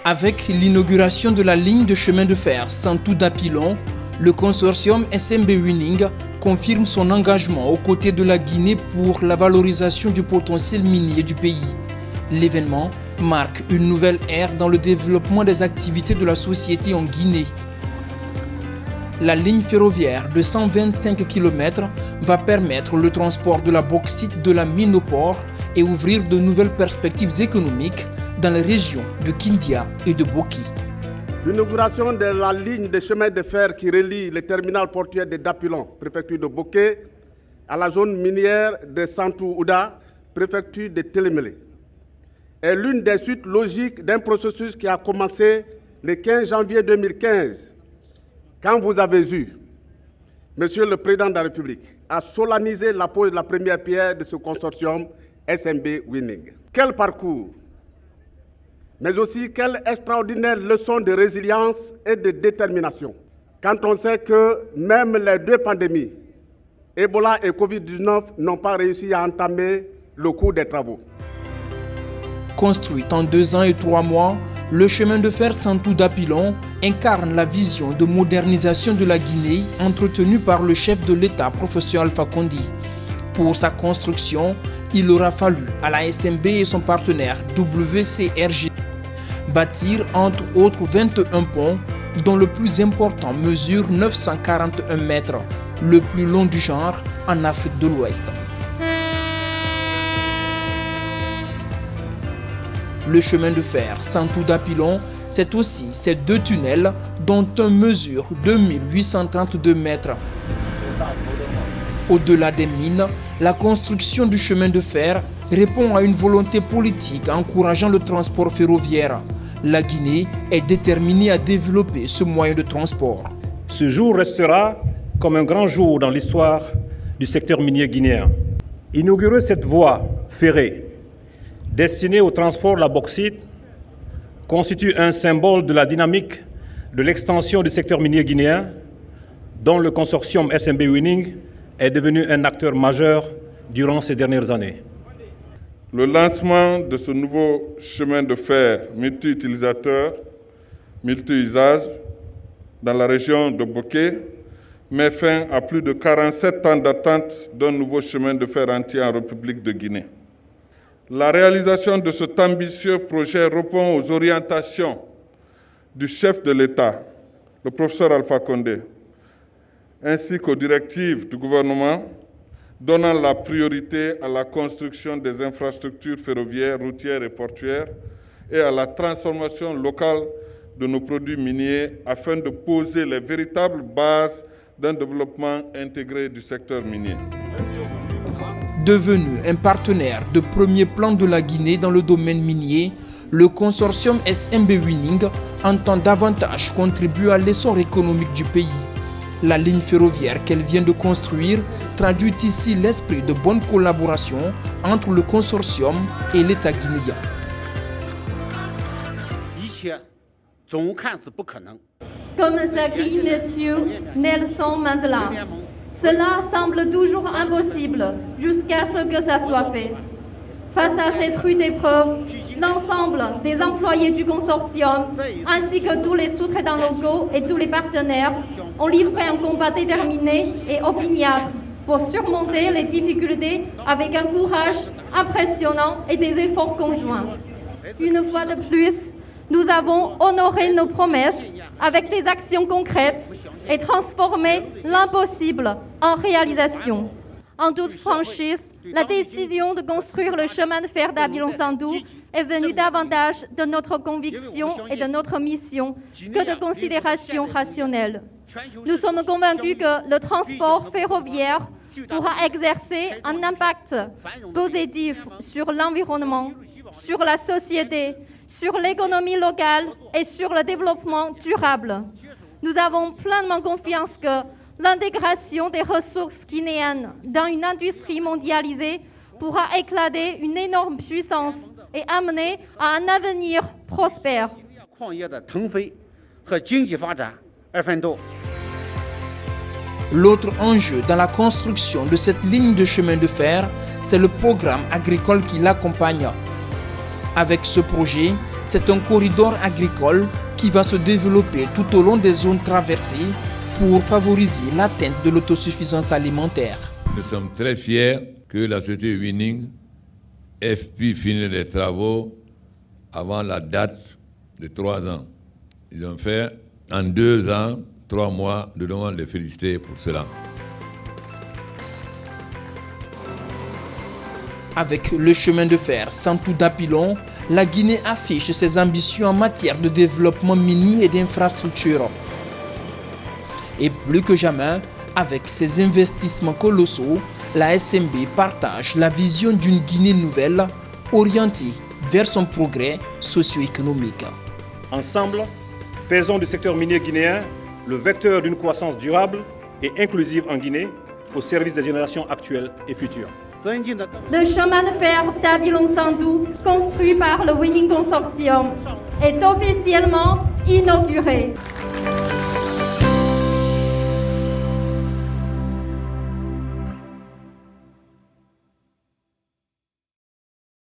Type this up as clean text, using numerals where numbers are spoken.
Avec l'inauguration de la ligne de chemin de fer Santou-Dapilon, le consortium SMB Winning confirme son engagement aux côtés de la Guinée pour la valorisation du potentiel minier du pays. L'événement marque une nouvelle ère dans le développement des activités de la société en Guinée. La ligne ferroviaire de 125 km va permettre le transport de la bauxite de la mine au port et ouvrir de nouvelles perspectives économiques dans les régions de Kindia et de Boki. L'inauguration de la ligne de chemin de fer qui relie le terminal portuaire de Dapilon, préfecture de Boké, à la zone minière de Santou-Ouda, préfecture de Télémélé, est l'une des suites logiques d'un processus qui a commencé le 15 janvier 2015, quand vous avez eu, Monsieur le Président de la République, à solenniser la pose de la première pierre de ce consortium SMB Winning. Quel parcours, mais aussi quelle extraordinaire leçon de résilience et de détermination. Quand on sait que même les deux pandémies, Ebola et Covid-19, n'ont pas réussi à entamer le cours des travaux. Construit en 2 ans et 3 mois, le chemin de fer Santou-Dapilon incarne la vision de modernisation de la Guinée entretenue par le chef de l'État, professeur Alpha Condé. Pour sa construction, il aura fallu à la SMB et son partenaire WCRG bâtir entre autres 21 ponts dont le plus important mesure 941 mètres, le plus long du genre en Afrique de l'Ouest. Le chemin de fer Santou-Dapilon, c'est aussi ces 2 tunnels dont un mesure 2832 mètres. Au-delà des mines, la construction du chemin de fer répond à une volonté politique encourageant le transport ferroviaire. La Guinée est déterminée à développer ce moyen de transport. Ce jour restera comme un grand jour dans l'histoire du secteur minier guinéen. Inaugurer cette voie ferrée destinée au transport de la bauxite constitue un symbole de la dynamique de l'extension du secteur minier guinéen, dont le consortium SMB Winning est devenu un acteur majeur durant ces dernières années. Le lancement de ce nouveau chemin de fer multi-utilisateur, multi-usage dans la région de Boké met fin à plus de 47 ans d'attente d'un nouveau chemin de fer entier en République de Guinée. La réalisation de cet ambitieux projet répond aux orientations du chef de l'État, le professeur Alpha Condé, ainsi qu'aux directives du gouvernement donnant la priorité à la construction des infrastructures ferroviaires, routières et portuaires et à la transformation locale de nos produits miniers afin de poser les véritables bases d'un développement intégré du secteur minier. Devenu un partenaire de premier plan de la Guinée dans le domaine minier, le consortium SMB Winning entend davantage contribuer à l'essor économique du pays. La ligne ferroviaire qu'elle vient de construire traduit ici l'esprit de bonne collaboration entre le consortium et l'État guinéen. Comme ça dit M. Nelson Mandela, cela semble toujours impossible jusqu'à ce que ça soit fait. Face à cette rude épreuve, l'ensemble des employés du consortium, ainsi que tous les sous-traitants locaux et tous les partenaires, ont livré un combat déterminé et opiniâtre pour surmonter les difficultés avec un courage impressionnant et des efforts conjoints. Une fois de plus, nous avons honoré nos promesses avec des actions concrètes et transformé l'impossible en réalisation. En toute franchise, la décision de construire le chemin de fer d'Dapilon-Santou est venue davantage de notre conviction et de notre mission que de considérations rationnelles. Nous sommes convaincus que le transport ferroviaire pourra exercer un impact positif sur l'environnement sur la société, sur l'économie locale et sur le développement durable. Nous avons pleinement confiance que l'intégration des ressources guinéennes dans une industrie mondialisée pourra éclater une énorme puissance et amener à un avenir prospère. L'autre enjeu dans la construction de cette ligne de chemin de fer, c'est le programme agricole qui l'accompagne. Avec ce projet, c'est un corridor agricole qui va se développer tout au long des zones traversées pour favoriser l'atteinte de l'autosuffisance alimentaire. Nous sommes très fiers que la société Winning ait pu finir les travaux avant la date de 3 ans. Ils ont fait en 2 ans, 3 mois, nous devons les féliciter pour cela. Avec le chemin de fer Santou-Dapilon, la Guinée affiche ses ambitions en matière de développement minier et d'infrastructures. Et plus que jamais, avec ses investissements colossaux, la SMB partage la vision d'une Guinée nouvelle orientée vers son progrès socio-économique. Ensemble, faisons du secteur minier guinéen le vecteur d'une croissance durable et inclusive en Guinée au service des générations actuelles et futures. Le chemin de fer Dapilon-Santou, construit par le Winning Consortium, est officiellement inauguré.